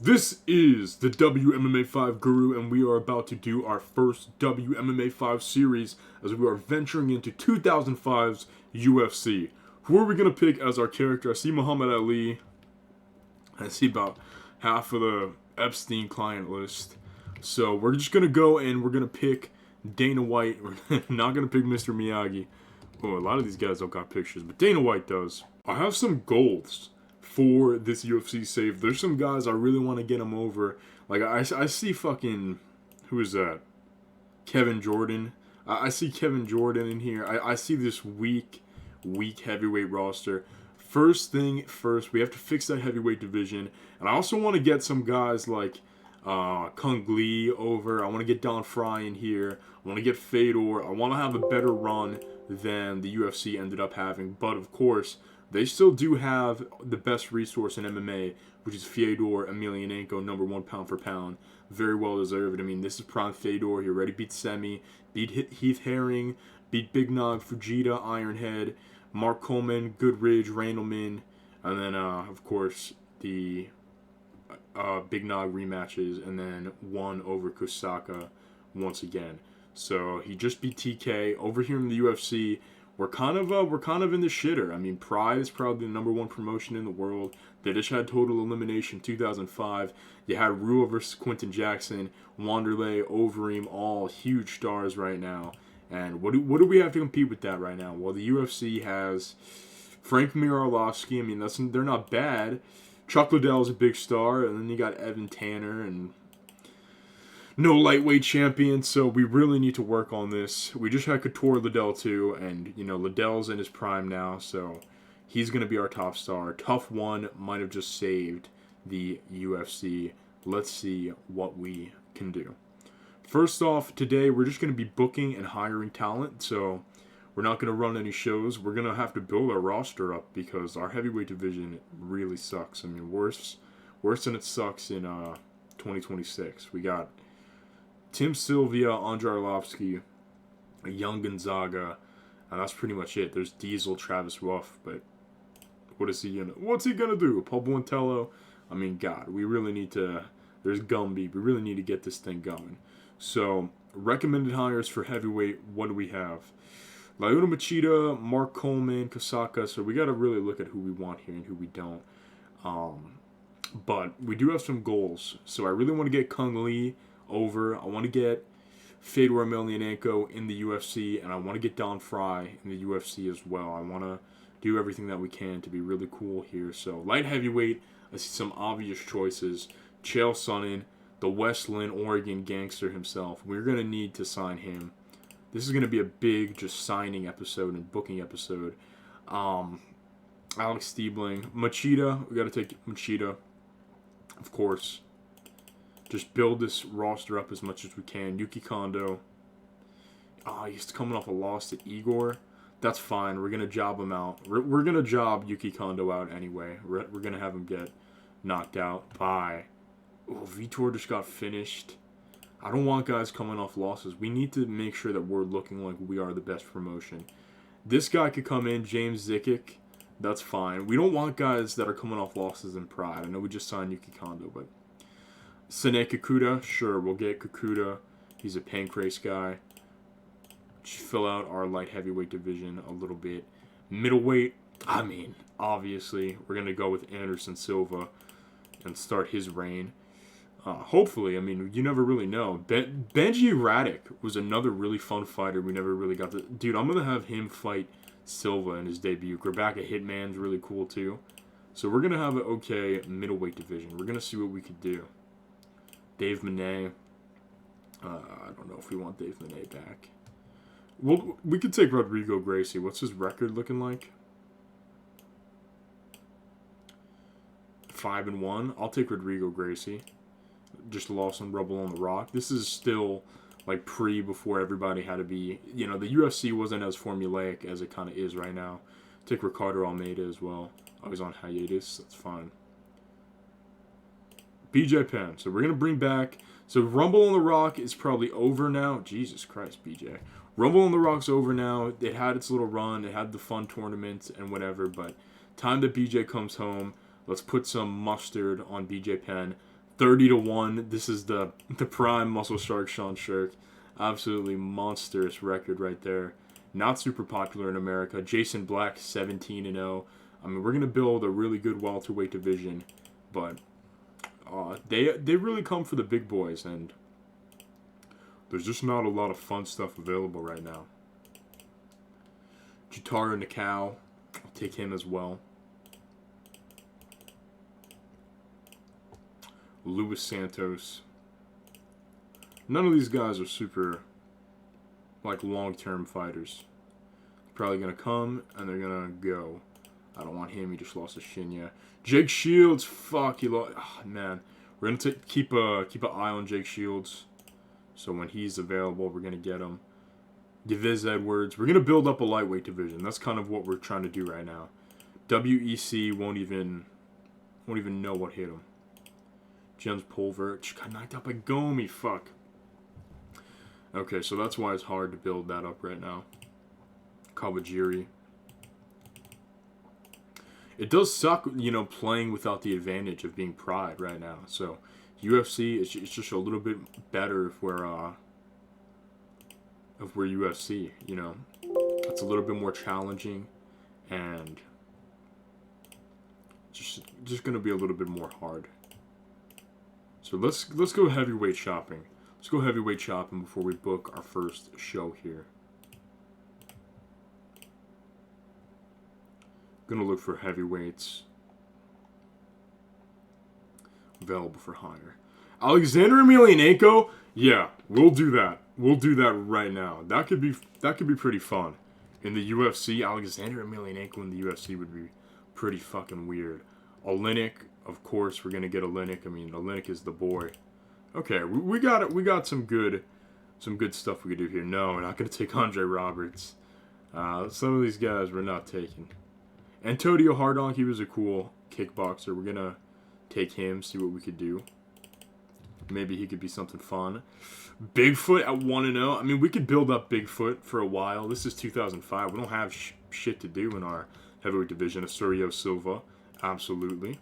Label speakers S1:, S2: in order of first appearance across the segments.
S1: This is the WMMA 5 Guru, and we are about to do our first WMMA 5 series as we are venturing into 2005's UFC. Who are we going to pick as our character? I see Muhammad Ali. I see about half of the Epstein client list. So we're just going to go and we're going to pick Dana White. We're not going to pick Mr. Miyagi. Oh, a lot of these guys don't got pictures, but Dana White does. I have some goals for this UFC save. There's some guys I really want to get them over. Like, I see fucking, who is that? Kevin Jordan. I see Kevin Jordan in here. I see this weak heavyweight roster. First thing first, we have to fix that heavyweight division. And I also want to get some guys like Kung Lee over. I want to get Don Fry in here. I want to get Fedor. I want to have a better run than the UFC ended up having. But, of course, they still do have the best resource in MMA, which is Fyodor Emelianenko, number one pound for pound. Very well deserved. I mean, this is prime Fedor. He already beat Semi, beat Heath Herring, beat Big Nog, Fujita, Ironhead, Mark Coleman, Goodridge, Randleman, and then, of course, the Big Nog rematches, and then won over Kusaka once again. So he just beat TK over here in the UFC. We're kind of in the shitter. I mean, Pride is probably the number one promotion in the world. They just had Total Elimination 2005. You had Rua versus Quentin Jackson, Wanderlei, Overeem, all huge stars right now. And what do we have to compete with that right now? Well, the UFC has Frank Mir Arlovsky. I mean, they're not bad. Chuck Liddell's a big star, and then you got Evan Tanner and no lightweight champion, so we really need to work on this. We just had Couture Liddell too, and Liddell's in his prime now, so he's going to be our top star. Tough One might have just saved the UFC. Let's see what we can do. First off, today we're just going to be booking and hiring talent, so we're not going to run any shows. We're going to have to build our roster up because our heavyweight division really sucks. I mean, worse than it sucks in 2026. We got Tim Sylvia, Andrei Arlovsky, a young Gonzaga, and that's pretty much it. There's Diesel, Travis Ruff, but what's he gonna do? Paul Buentello? I mean, God, we really need to. There's Gumby. We really need to get this thing going. So, recommended hires for heavyweight. What do we have? Lyoto Machida, Mark Coleman, Kosaka. So we got to really look at who we want here and who we don't. But we do have some goals. So I really want to get Kung Lee over. I want to get Fedor Emelianenko in the UFC, and I want to get Don Fry in the UFC as well. I want to do everything that we can to be really cool here. So light heavyweight, I see some obvious choices. Chael Sonnen, the Westland, Oregon gangster himself. We're going to need to sign him. This is going to be a big just signing episode and booking episode. Alex Stiebling. Machida, we got to take Machida, of course. Just build this roster up as much as we can. Yuki Kondo. He's coming off a loss to Igor. That's fine. We're going to job him out. We're going to job Yuki Kondo out anyway. We're going to have him get knocked out by... Oh, Vitor just got finished. I don't want guys coming off losses. We need to make sure that we're looking like we are the best promotion. This guy could come in, James Zikic. That's fine. We don't want guys that are coming off losses in Pride. I know we just signed Yuki Kondo, but... Sene Kikuta, sure, we'll get Kikuta. He's a Pancrase guy. Just fill out our light heavyweight division a little bit. Middleweight, I mean, obviously, we're going to go with Anderson Silva and start his reign. Hopefully, I mean, you never really know. Benji Radic was another really fun fighter we never really got to... Dude, I'm going to have him fight Silva in his debut. Grabaka Hitman's really cool, too. So we're going to have an okay middleweight division. We're going to see what we could do. Dave Manet. I don't know if we want Dave Manet back. Well, we could take Rodrigo Gracie. What's his record looking like? 5-1. I'll take Rodrigo Gracie. Just lost on Rubble on the Rock. This is still like before everybody had to be... the UFC wasn't as formulaic as it kind of is right now. Take Ricardo Almeida as well. Oh, he's on hiatus. That's fine. BJ Penn. So we're going to bring back... So Rumble on the Rock is probably over now. Jesus Christ, BJ. Rumble on the Rock's over now. It had its little run. It had the fun tournaments and whatever. But time that BJ comes home, let's put some mustard on BJ Penn. 30-1. This is the prime Muscle Shark Sean Shark. Absolutely monstrous record right there. Not super popular in America. Jason Black 17-0. I mean, we're gonna build a really good welterweight division, but they really come for the big boys, and there's just not a lot of fun stuff available right now. Jutaro Nakao, I'll take him as well. Luis Santos. None of these guys are super, like, long-term fighters. Probably gonna come and they're gonna go. I don't want him. He just lost to Shinya. Jake Shields, fuck, he lost. Oh, man, we're gonna keep an eye on Jake Shields. So when he's available, we're gonna get him. Deviz Edwards. We're gonna build up a lightweight division. That's kind of what we're trying to do right now. WEC won't even know what hit him. Jens Pulver just got knocked out by Gomi. Fuck. Okay, so that's why it's hard to build that up right now. Kawajiri. It does suck, you know, playing without the advantage of being Pride right now. So UFC, it's just a little bit better if we're UFC. You know, it's a little bit more challenging, and just gonna be a little bit more hard. So let's go heavyweight shopping. Let's go heavyweight shopping before we book our first show here. Gonna look for heavyweights available for hire. Alexander Emelianenko, yeah, we'll do that. We'll do that right now. That could be pretty fun. In the UFC, Alexander Emelianenko in the UFC would be pretty fucking weird. Oleinik, of course, we're gonna get Oleinik. I mean, Oleinik is the boy. Okay, we got it. We got some good stuff we could do here. No, we're not gonna take Andre Roberts. Some of these guys we're not taking. Antonio Hardonk, he was a cool kickboxer. We're gonna take him, see what we could do. Maybe he could be something fun. Bigfoot at 1-0. I mean, we could build up Bigfoot for a while. This is 2005. We don't have shit to do in our heavyweight division. Asurio Silva, absolutely.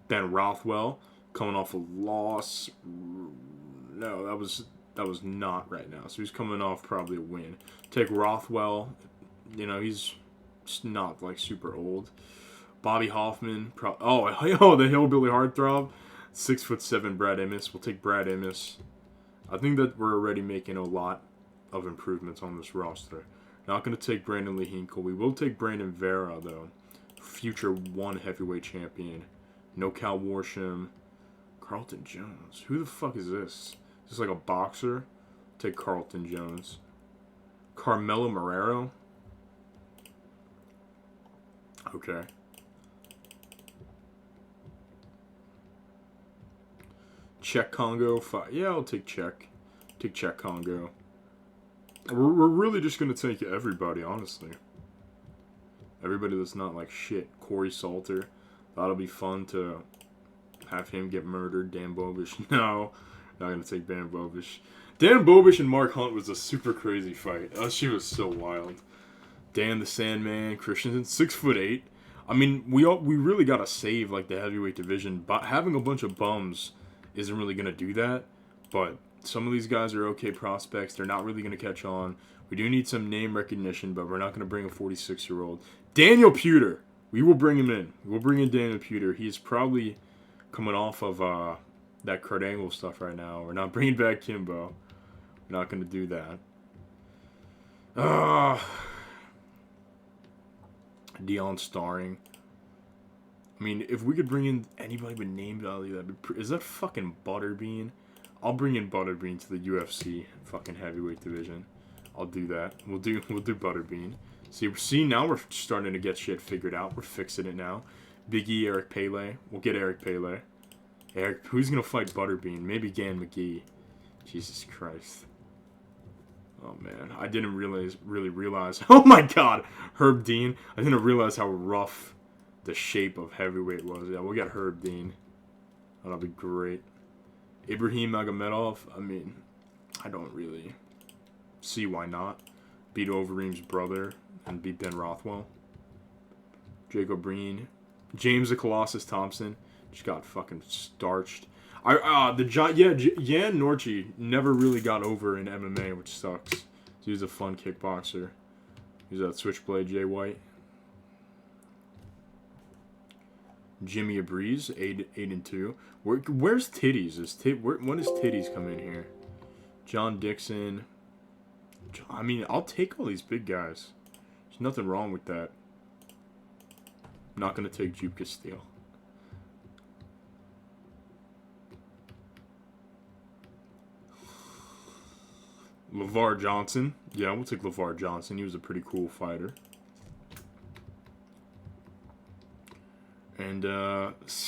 S1: Ben Rothwell, coming off a loss. No, that was not right now. So he's coming off probably a win. Take Rothwell. You know, he's just not like super old. Bobby Hoffman. The hillbilly heartthrob. 6'7" Brad Emmis. We'll take Brad Emmis. I think that we're already making a lot of improvements on this roster. Not going to take Brandon Lee Hinkle. We will take Brandon Vera, though. Future 1 heavyweight champion. No Cal Warsham. Carlton Jones. Who the fuck is this? Is this like a boxer? Take Carlton Jones. Carmelo Marrero. Okay. Czech Congo. Yeah, I'll take Czech. Take Czech Congo. We're really just going to take everybody, honestly. Everybody that's not like shit. Corey Salter. That'll be fun to have him get murdered. Dan Bobish. No. Not going to take Dan Bobish. Dan Bobish and Mark Hunt was a super crazy fight. She was so wild. Dan the Sandman. Christensen. 6'8". I mean, we really got to save like the heavyweight division. But having a bunch of bums isn't really going to do that. But some of these guys are okay prospects. They're not really going to catch on. We do need some name recognition, but we're not going to bring a 46-year-old. Daniel Puder. We will bring him in. We'll bring in Daniel Puder. He's probably coming off of that Kurt Angle stuff right now. We're not bringing back Kimbo. We're not going to do that. Dion Starring. I mean, if we could bring in anybody but named Ali, is that fucking Butterbean? I'll bring in Butterbean to the UFC fucking heavyweight division. I'll do that. We'll do Butterbean. See, now we're starting to get shit figured out. We're fixing it now. Big E, Eric Pele. We'll get Eric Pele. Eric, who's gonna fight Butterbean? Maybe Gan McGee. Jesus Christ. Oh man, I didn't really realize. Oh my God, Herb Dean. I didn't realize how rough the shape of heavyweight was. Yeah, we'll get Herb Dean. That'll be great. Ibrahim Magomedov. I mean, I don't really see why not. Beat Overeem's brother and beat Ben Rothwell. Jacob Breen. James the Colossus Thompson. Just got fucking starched. Jan Norchi never really got over in MMA, which sucks. He was a fun kickboxer. He's that Switchblade Jay White. Jimmy Breeze, 8-2. Where's Titties? When does Titties come in here? John Dixon. I mean, I'll take all these big guys. There's nothing wrong with that. I'm not gonna take Juke Castile. LeVar Johnson. Yeah, we'll take LeVar Johnson. He was a pretty cool fighter. And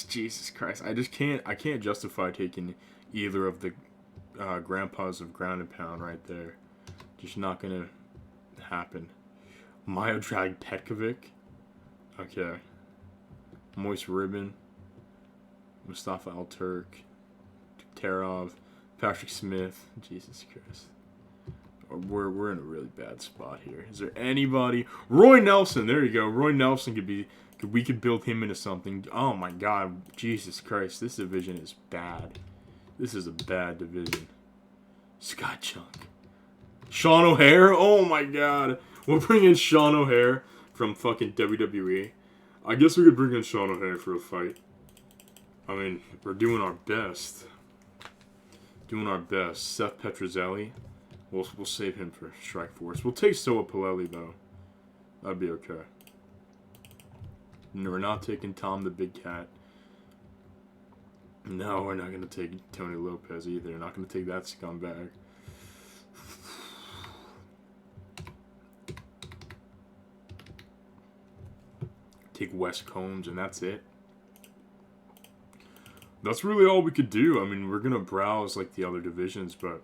S1: Jesus Christ, I can't justify taking either of the grandpas of ground and pound right there. Just not gonna happen. Miodrag Petkovic. Okay. Moist Ribbon. Mustafa Al Turk. Tarov. Patrick Smith. Jesus Christ. We're in a really bad spot here. Is there anybody? Roy Nelson. There you go. Roy Nelson we could build him into something. Oh my God. Jesus Christ. This division is bad. This is a bad division. Scott Chunk. Sean O'Hare. Oh my God. We'll bring in Sean O'Hare from fucking WWE. I guess we could bring in Sean O'Hare for a fight. I mean, we're doing our best. Doing our best. Seth Petrozelli. We'll save him for Strikeforce. We'll take Soa Palelli, though. That'd be okay. No, we're not taking Tom the Big Cat. No, we're not going to take Tony Lopez either. We're not going to take that scumbag. Take Wes Combs, and that's it. That's really all we could do. I mean, we're going to browse, like, the other divisions, but...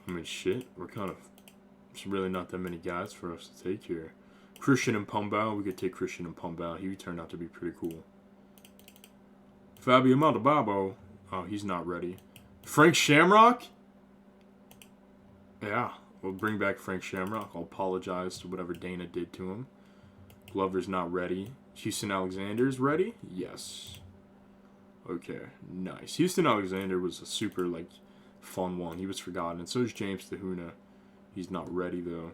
S1: I mean, shit. There's really not that many guys for us to take here. Christian and Pumbao. We could take Christian and Pumbao. He turned out to be pretty cool. Fabio Maldonado. Oh, he's not ready. Frank Shamrock? Yeah. We'll bring back Frank Shamrock. I'll apologize to whatever Dana did to him. Glover's not ready. Houston Alexander's ready? Yes. Okay. Nice. Houston Alexander was a super, like, fun one. He was forgotten. And so is James Tahuna. He's not ready, though.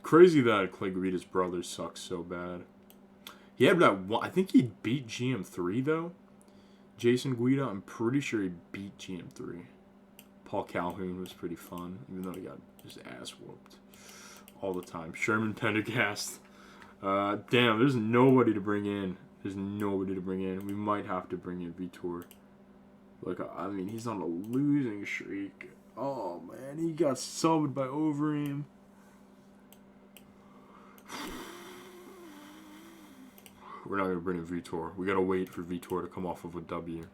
S1: Crazy that Clay Guida's brother sucks so bad. He had that one. I think he beat GM3, though. Jason Guida, I'm pretty sure he beat GM3. Paul Calhoun was pretty fun, even though he got his ass whooped all the time. Sherman Pendergast. Damn, there's nobody to bring in. There's nobody to bring in. We might have to bring in Vitor. Like, I mean, he's on a losing streak. Oh, man, he got subbed by Overeem. We're not going to bring in Vitor. We got to wait for Vitor to come off of a W.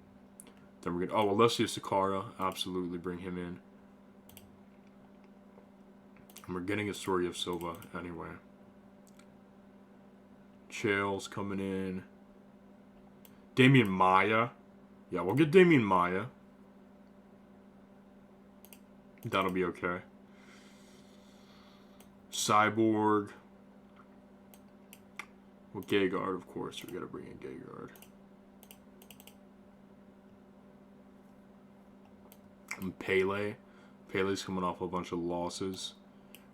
S1: Then we're going to... Oh, Alessio Sakara. Absolutely bring him in. And we're getting a story of Silva anyway. Chael's coming in. Damian Maya. Yeah, we'll get Damian Maya. That'll be okay. Cyborg. Well, Gegard, of course. We gotta bring in Gegard. And Pele. Pele's coming off a bunch of losses.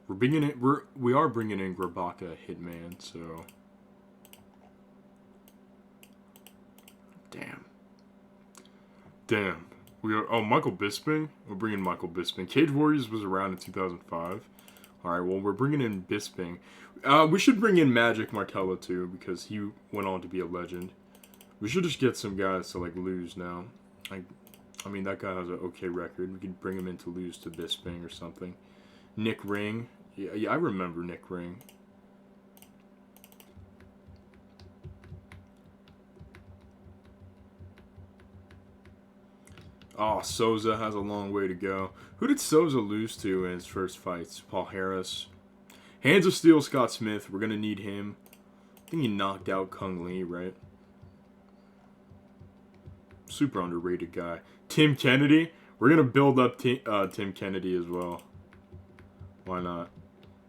S1: We are bringing in Grabaka Hitman, so... Damn. Michael Bisping? We're bringing Michael Bisping. Cage Warriors was around in 2005. Alright, well, we're bringing in Bisping. We should bring in Magic Martello, too, because he went on to be a legend. We should just get some guys to, like, lose now. I mean, that guy has an okay record. We could bring him in to lose to Bisping or something. Nick Ring. Yeah, I remember Nick Ring. Oh, Souza has a long way to go. Who did Souza lose to in his first fights? Paul Harris. Hands of Steel, Scott Smith. We're going to need him. I think he knocked out Kung Lee, right? Super underrated guy. Tim Kennedy. We're going to build up Tim Kennedy as well. Why not?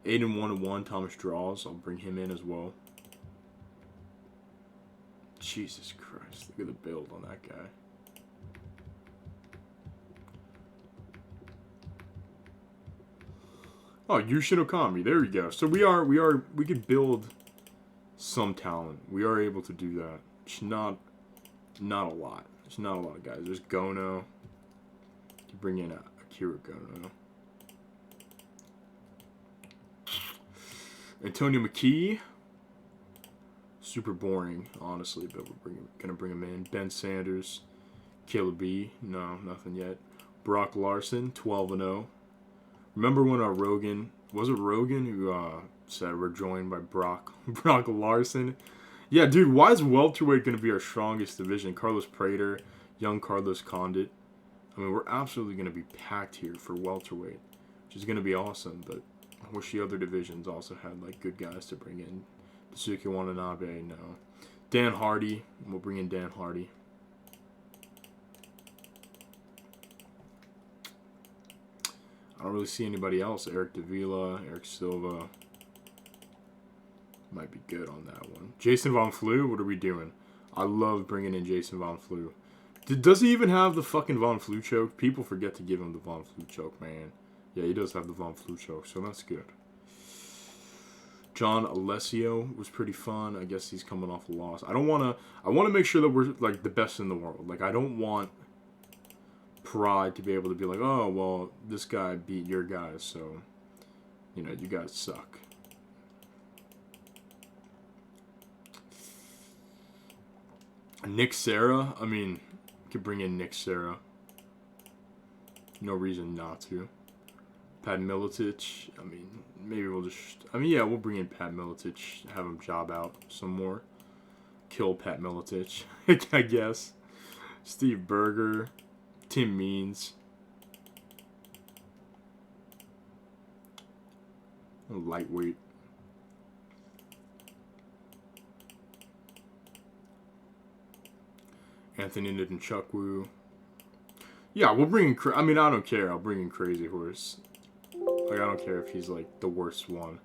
S1: 8-1-1, Thomas Draws. I'll bring him in as well. Jesus Christ. Christ. Look at the build on that guy. Oh, Yushin Okami. There we go. So we could build some talent. We are able to do that. It's not a lot. There's not a lot of guys. There's Gono. You bring in Akira Gono. Antonio McKee. Super boring, honestly, but we're gonna bring him in. Ben Sanders. Caleb B. No, nothing yet. Brock Larson, 12-0. Remember when Rogan, was it Rogan who said we're joined by Brock Larson? Yeah, dude, why is welterweight going to be our strongest division? Carlos Prater, young Carlos Condit. I mean, we're absolutely going to be packed here for welterweight, which is going to be awesome, but I wish the other divisions also had, like, good guys to bring in. Daisuke Watanabe, no. Dan Hardy, we'll bring in Dan Hardy. I don't really see anybody else. Eric Davila, Eric Silva. Might be good on that one. Jason Von Flue, what are we doing? I love bringing in Jason Von Flue. Does he even have the fucking Von Flue choke? People forget to give him the Von Flue choke, man. Yeah, he does have the Von Flue choke, so that's good. John Alessio was pretty fun. I guess he's coming off a loss. I want to make sure that we're, like, the best in the world. Like, I don't want Pride to be able to be like, oh, well, this guy beat your guys, so, you know, you guys suck. Nick Serra, I mean, you could bring in Nick Serra. No reason not to. Pat Miletich, I mean, maybe we'll just, I mean, yeah, we'll bring in Pat Miletich, have him job out some more. Kill Pat Miletich, I guess. Steve Berger. Tim Means. Lightweight. Anthony Nidinchukwu. Yeah, we'll bring in... I mean, I don't care. I'll bring in Crazy Horse. Like, I don't care if he's, like, the worst one.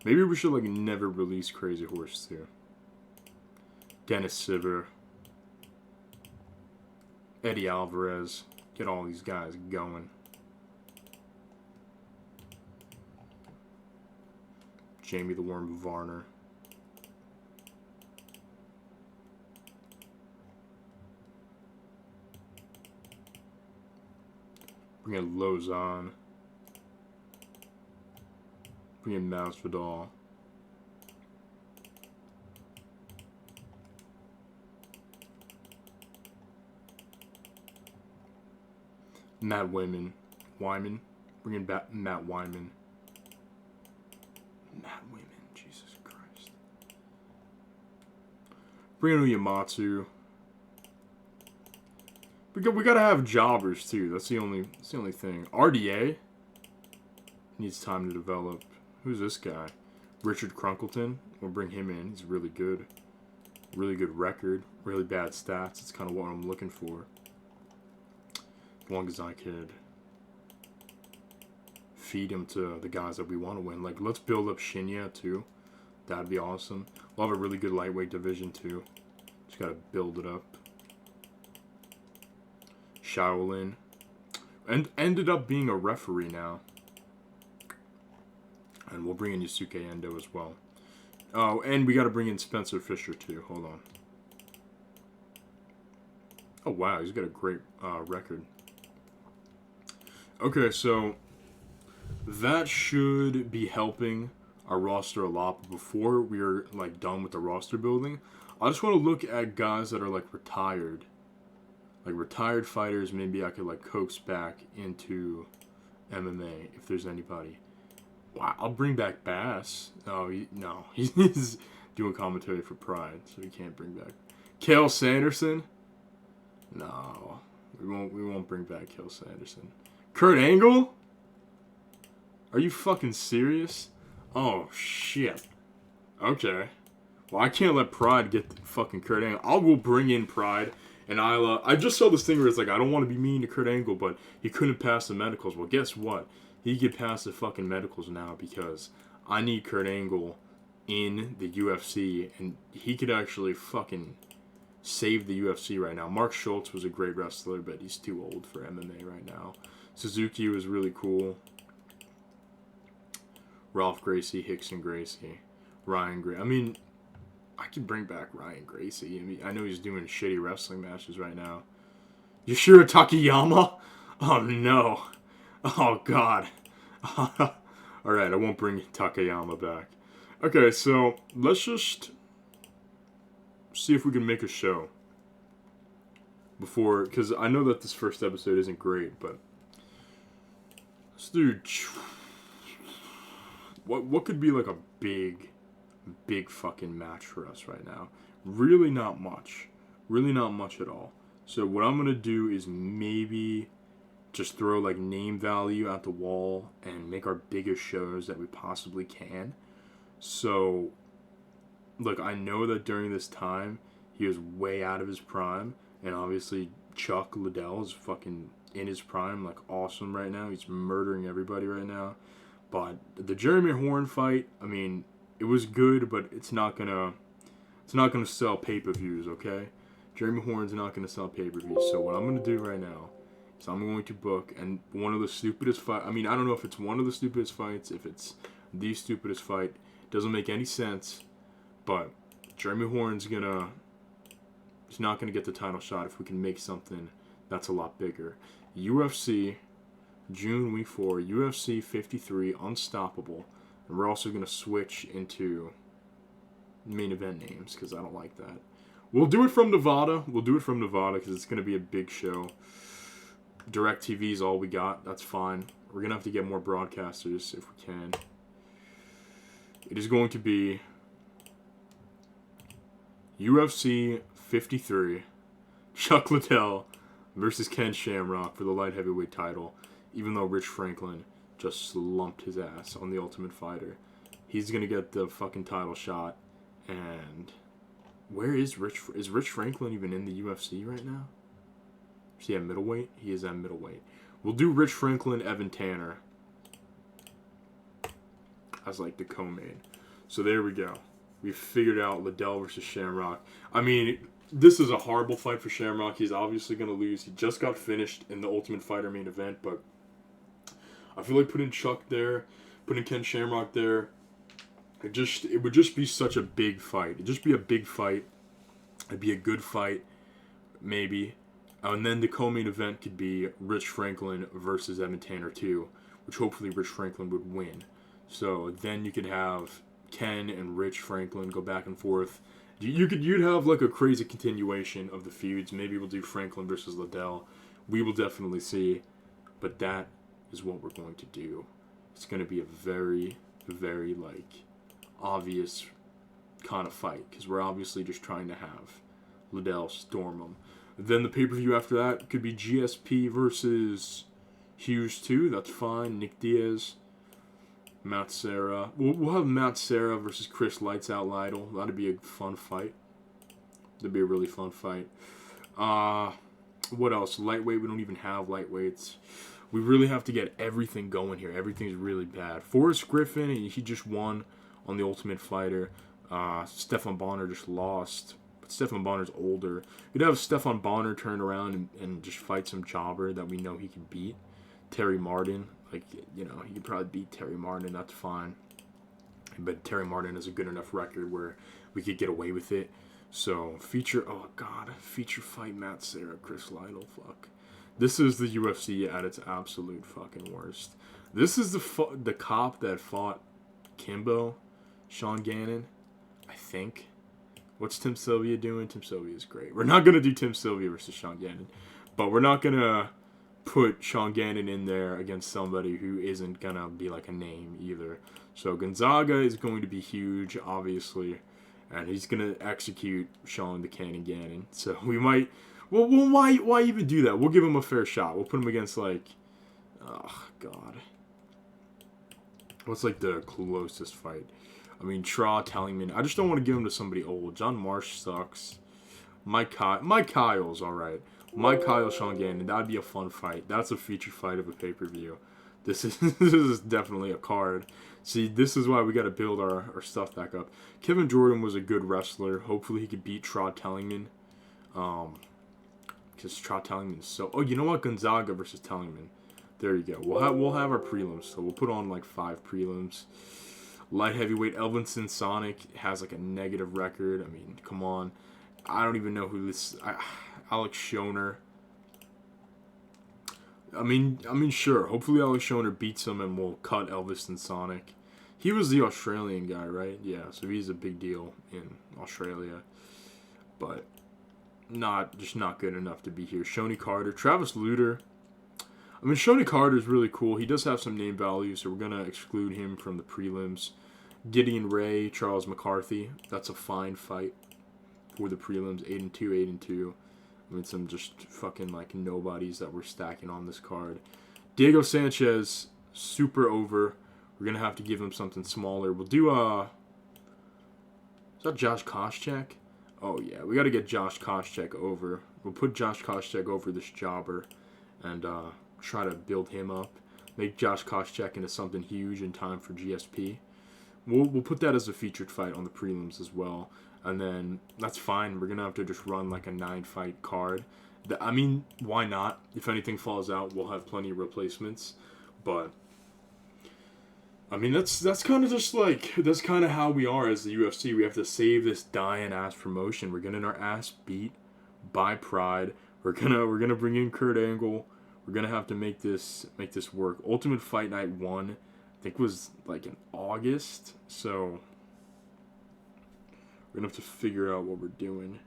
S1: Maybe we should, like, never release Crazy Horse, too. Dennis Siver. Eddie Alvarez. Get all these guys going. Jamie the Worm Varner. Bring in Lozon. Bring in Masvidal. Matt Wyman. Bring in Matt Wyman. Matt Wyman. Jesus Christ. Bring in Uematsu. We gotta have jobbers too. That's the only thing. RDA needs time to develop. Who's this guy? Richard Crunkleton. We'll bring him in. He's really good. Really good record. Really bad stats. It's kind of what I'm looking for. As long as I could feed him to the guys that we want to win. Like, let's build up Shinya too. That'd be awesome. We'll have a really good lightweight division too. Just gotta build it up. Shaolin. And ended up being a referee now. And we'll bring in Yusuke Endo as well. Oh, and we gotta bring in Spencer Fisher too. Hold on. Oh, wow. He's got a great record. Okay, so that should be helping our roster a lot. But before we're, like, done with the roster building, I just want to look at guys that are, like, retired. Like, retired fighters, maybe I could, like, coax back into MMA if there's anybody. Wow, I'll bring back Bass. No, he's doing commentary for Pride, so he can't bring back. Cale Sanderson? No, we won't bring back Cale Sanderson. Kurt Angle? Are you fucking serious? Oh, shit. Okay. Well, I can't let Pride get the fucking Kurt Angle. I will bring in Pride. And I just saw this thing where it's like, I don't want to be mean to Kurt Angle, but he couldn't pass the medicals. Well, guess what? He could pass the fucking medicals now because I need Kurt Angle in the UFC, and he could actually fucking save the UFC right now. Mark Schultz was a great wrestler, but he's too old for MMA right now. Suzuki was really cool. Ralph Gracie, Hickson Gracie, Ryan Gracie. I mean, I could bring back Ryan Gracie. I mean, I know he's doing shitty wrestling matches right now. Yoshiro Takayama? Oh, no. Oh, God. Alright, I won't bring Takayama back. Okay, so let's just see if we can make a show. Before, because I know that this first episode isn't great, but let's do... What could be like a big fucking match for us right now? Really not much. Really not much at all. So what I'm going to do is maybe just throw like name value at the wall and make our biggest shows that we possibly can. So, look, I know that during this time, he was way out of his prime. And obviously, Chuck Liddell is fucking in his prime, like awesome right now. He's murdering everybody right now. But the Jeremy Horn fight, I mean, it was good, but it's not gonna sell pay-per-views, okay? Jeremy Horn's not gonna sell pay-per-views. So what I'm gonna do right now is I'm going to book and one of the stupidest fight. I mean, I don't know if it's one of the stupidest fights, if it's the stupidest fight. It doesn't make any sense. But Jeremy Horn's he's not gonna get the title shot if we can make something that's a lot bigger. UFC. June week 4, UFC 53, Unstoppable. And we're also going to switch into main event names because I don't like that. We'll do it from Nevada. We'll do it from Nevada because it's going to be a big show. DirecTV is all we got. That's fine. We're going to have to get more broadcasters if we can. It is going to be UFC 53, Chuck Liddell versus Ken Shamrock for the light heavyweight title. Even though Rich Franklin just slumped his ass on The Ultimate Fighter. He's going to get the fucking title shot. And where is Rich? Is Rich Franklin even in the UFC right now? Is he at middleweight? He is at middleweight. We'll do Rich Franklin, Evan Tanner as like the co-main. So there we go. We figured out Liddell versus Shamrock. I mean, this is a horrible fight for Shamrock. He's obviously going to lose. He just got finished in the Ultimate Fighter main event, but I feel like putting Chuck there, putting Ken Shamrock there, it would just be such a big fight. It'd just be a big fight. It'd be a good fight, maybe. And then the co-main event could be Rich Franklin versus Evan Tanner 2, which hopefully Rich Franklin would win. So then you could have Ken and Rich Franklin go back and forth. You'd have like a crazy continuation of the feuds. Maybe we'll do Franklin versus Liddell. We will definitely see. But that is what we're going to do. It's going to be a very, very like obvious kind of fight because we're obviously just trying to have Liddell storm him. Then the pay-per-view after that could be GSP versus Hughes 2. That's fine. Nick Diaz, Matt Serra. We'll have Matt Serra versus Chris Lights Out Lytle. That'd be a fun fight. That'd be a really fun fight. What else? Lightweight. We don't even have lightweights. We really have to get everything going here. Everything's really bad. Forrest Griffin, he just won on the Ultimate Fighter. Stefan Bonner just lost. But Stefan Bonner's older. You'd have Stefan Bonner turn around and just fight some jobber that we know he can beat. Terry Martin. Like, you know, he could probably beat Terry Martin. That's fine. But Terry Martin has a good enough record where we could get away with it. So, feature fight Matt Serra, Chris Lytle. Fuck. This is the UFC at its absolute fucking worst. This is the cop that fought Kimbo, Sean Gannon, I think. What's Tim Sylvia doing? Tim Sylvia is great. We're not going to do Tim Sylvia versus Sean Gannon. But we're not going to put Sean Gannon in there against somebody who isn't going to be like a name either. So Gonzaga is going to be huge, obviously. And he's going to execute Sean the Cannon Gannon. So we might... Well, why even do that? We'll give him a fair shot. We'll put him against, like... Oh, God. What's, like, the closest fight? I mean, Traw, Tellingman. I just don't want to give him to somebody old. John Marsh sucks. Mike Kyle's alright. Mike Kyle, Sean Gannon. That'd be a fun fight. That's a feature fight of a pay-per-view. This is definitely a card. See, this is why we got to build our stuff back up. Kevin Jordan was a good wrestler. Hopefully he could beat Traw Tellingman. Because Trot Tellingman is so... Oh, you know what? Gonzaga versus Tellingman. There you go. We'll have our prelims. So we'll put on like 5 prelims. Light heavyweight Elvinson Sonic has like a negative record. I mean, come on. I don't even know who this... Alex Schoner. I mean, sure. Hopefully Alex Schoner beats him and we'll cut Elvinson Sonic. He was the Australian guy, right? Yeah, so he's a big deal in Australia. But just not good enough to be here. Shoney Carter. Travis Luter. I mean, Shoney Carter is really cool. He does have some name value, so we're going to exclude him from the prelims. Gideon Ray, Charles McCarthy. That's a fine fight for the prelims. 8-2, 8-2. I mean, some just fucking, like, nobodies that we're stacking on this card. Diego Sanchez, super over. We're going to have to give him something smaller. We'll do, is that Josh Koscheck? Oh, yeah, we got to get Josh Koscheck over. We'll put Josh Koscheck over this jobber and, try to build him up. Make Josh Koscheck into something huge in time for GSP. We'll put that as a featured fight on the prelims as well. And then, that's fine. We're going to have to just run like a 9-fight card. I mean, why not? If anything falls out, we'll have plenty of replacements. But, I mean, that's kind of just like, that's kind of how we are as the UFC. We have to save this dying ass promotion. We're getting our ass beat by Pride. We're gonna bring in Kurt Angle. We're gonna have to make this work. Ultimate Fight Night 1, I think, was like in August, so we're gonna have to figure out what we're doing.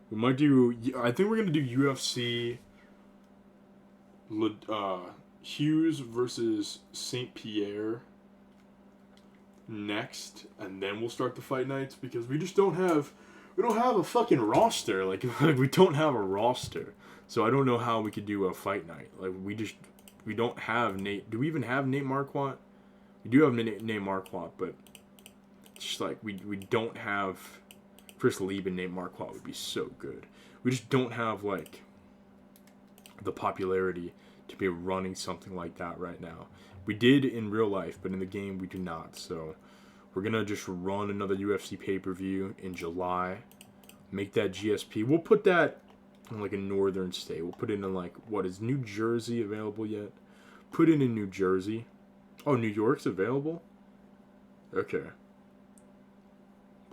S1: We might do. I think we're gonna do UFC. Hughes versus St. Pierre next, and then we'll start the fight nights because we just don't have a fucking roster. Like we don't have a roster. So I don't know how we could do a fight night. Like we don't have Nate. Do we even have Nate Marquardt? We do have Nate Marquardt, but just like we don't have Chris Lieb and Nate Marquardt would be so good. We just don't have like the popularity to be running something like that right now. We did in real life, but in the game we do not. So we're gonna just run another UFC pay-per-view in July. Make that GSP. We'll put that in like a northern state. We'll put it in like, what, is New Jersey available yet? Put it in New Jersey. Oh, New York's available? Okay.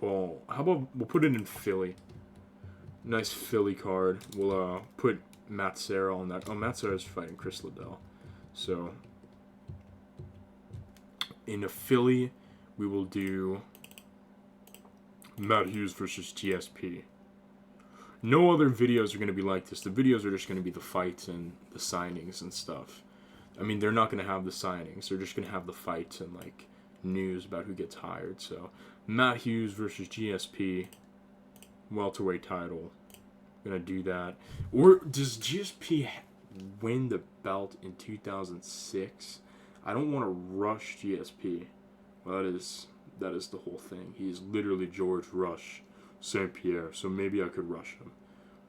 S1: Well, how about we'll put it in Philly. Nice Philly card. We'll put Matt Serra on that. Oh, Matt Serra's fighting Chris Liddell. So in a Philly, we will do Matt Hughes versus GSP. No other videos are going to be like this. The videos are just going to be the fights and the signings and stuff. I mean, they're not going to have the signings. They're just going to have the fights and, like, news about who gets hired. So, Matt Hughes versus GSP. Welterweight title. Going to do that. Or does GSP win the belt in 2006? I don't want to rush GSP. Well, that is the whole thing. He is literally George Rush St. Pierre, so maybe I could rush him.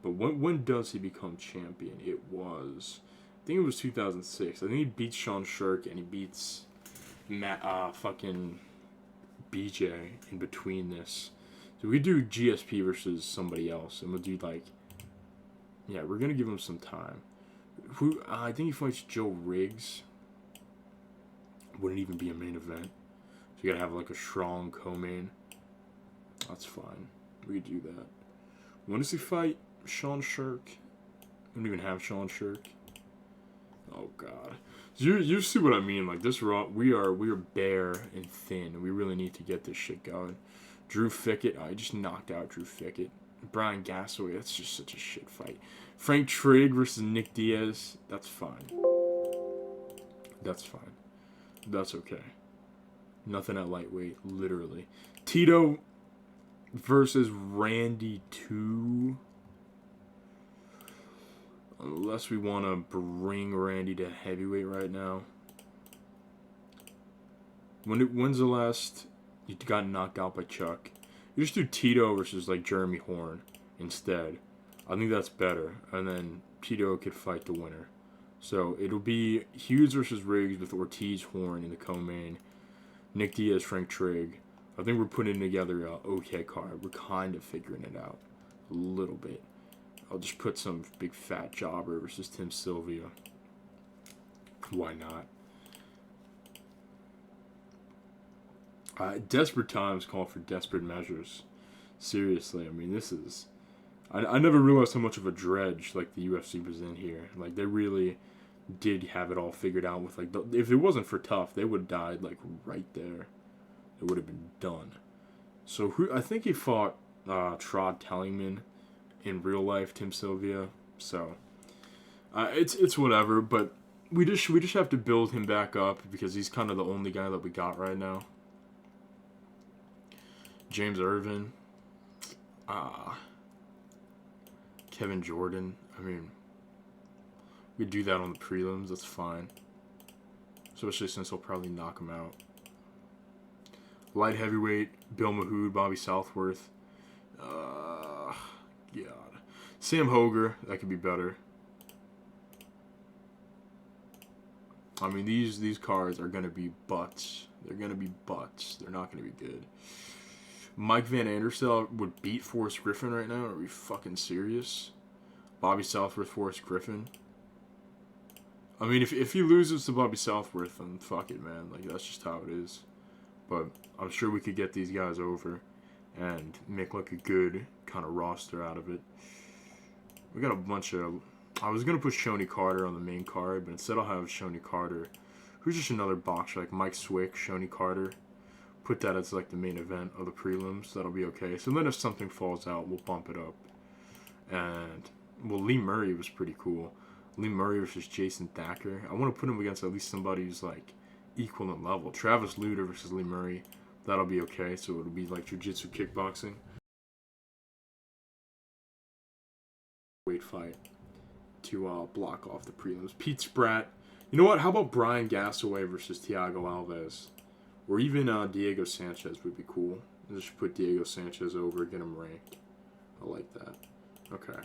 S1: But when does he become champion? I think it was 2006. I think he beats Sean Shirk and he beats fucking BJ in between this. So we do GSP versus somebody else, and we'll do like, yeah, we're gonna give him some time. I think he fights Joe Riggs. Wouldn't even be a main event. So you gotta have like a strong co-main. That's fine. We could do that. When does he fight Sean Shirk? We don't even have Sean Shirk. Oh god. You see what I mean? Like this raw, we are bare and thin. We really need to get this shit going. Drew Fickett. I just knocked out Drew Fickett. Brian Gasaway. That's just such a shit fight. Frank Trigg versus Nick Diaz. That's fine. That's fine. That's okay. Nothing at lightweight, literally. Tito versus Randy 2. Unless we want to bring Randy to heavyweight right now. When's the last you got knocked out by Chuck? You just do Tito versus like Jeremy Horn instead. I think that's better. And then Tito could fight the winner. So it'll be Hughes versus Riggs with Ortiz Horn in the co-main. Nick Diaz, Frank Trigg. I think we're putting together a okay card. We're kind of figuring it out a little bit. I'll just put some big fat jobber versus Tim Sylvia. Why not? Desperate times call for desperate measures. Seriously, I mean, this is... I never realized how much of a dredge, like, the UFC was in here. Like, they really did have it all figured out with, like... if it wasn't for Tough, they would have died, like, right there. It would have been done. So, I think he fought Trod Tellingman in real life, Tim Sylvia. So, it's whatever, but we just have to build him back up because he's kind of the only guy that we got right now. James Irvin, Kevin Jordan. I mean, we do that on the prelims. That's fine. Especially since he'll probably knock him out. Light heavyweight, Bill Mahood, Bobby Southworth. God. Sam Hoger, that could be better. I mean, these cards are going to be butts. They're going to be butts. They're not going to be good. Mike Van Andersel would beat Forrest Griffin right now. Are we fucking serious? Bobby Southworth, Forrest Griffin. I mean, if he loses to Bobby Southworth, then fuck it, man. Like, that's just how it is. But I'm sure we could get these guys over and make, like, a good kind of roster out of it. We got a bunch of... I was going to put Shoney Carter on the main card, but instead I'll have Shoney Carter, who's just another boxer, like Mike Swick, Shoney Carter. Put that as, like, the main event of the prelims. That'll be okay. So then if something falls out, we'll bump it up. And, well, Lee Murray was pretty cool. Lee Murray versus Jason Thacker. I want to put him against at least somebody who's, like, equal in level. Travis Luter versus Lee Murray. That'll be okay. So it'll be, like, jiu-jitsu kickboxing. Weight fight to block off the prelims. Pete Spratt. You know what? How about Brian Gassaway versus Thiago Alves? Or even Diego Sanchez would be cool. Just put Diego Sanchez over, get him ranked. I like that. Okay.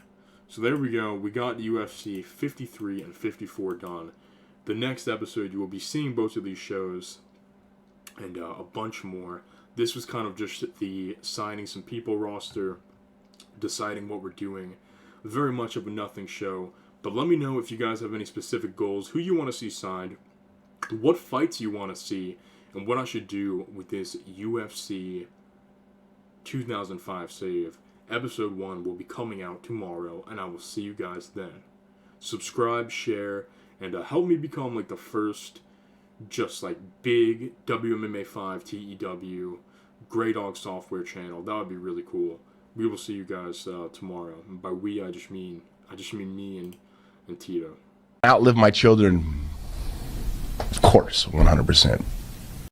S1: So there we go. We got UFC 53 and 54 done. The next episode, you will be seeing both of these shows and a bunch more. This was kind of just the signing some people roster, deciding what we're doing. Very much of a nothing show. But let me know if you guys have any specific goals, who you want to see signed, what fights you want to see, and what I should do with this UFC 2005 save. Episode 1 will be coming out tomorrow, and I will see you guys then. Subscribe, share, and help me become, like, the first just, like, big WMMA 5 TEW Grey Dog software channel. That would be really cool. We will see you guys tomorrow. And by we, I just mean me and Tito.
S2: Outlive my children, of course, 100%.